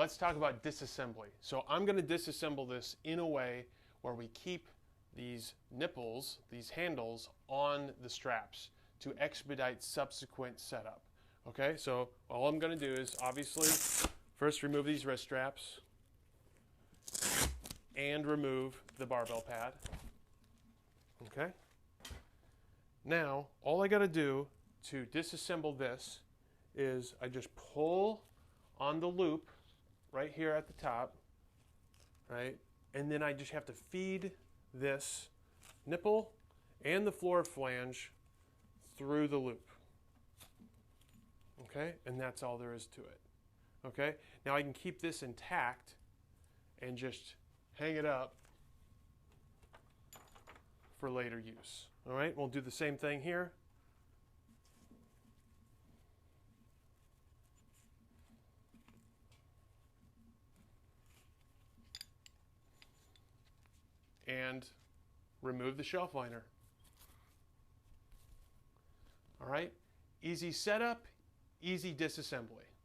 let's talk about disassembly. So I'm going to disassemble this in a way where we keep these nipples, these handles, on the straps to expedite subsequent setup. Okay, so all I'm going to do is obviously first remove these wrist straps and remove the barbell pad. Okay, now all I got to do to disassemble this is I just pull on the loop right here at the top, right? And then I just have to feed this nipple and the floor flange through the loop. Okay, and that's all there is to it. Okay, now I can keep this intact and just hang it up for later use. All right, we'll do the same thing here. And remove the shelf liner. All right, easy setup, easy disassembly.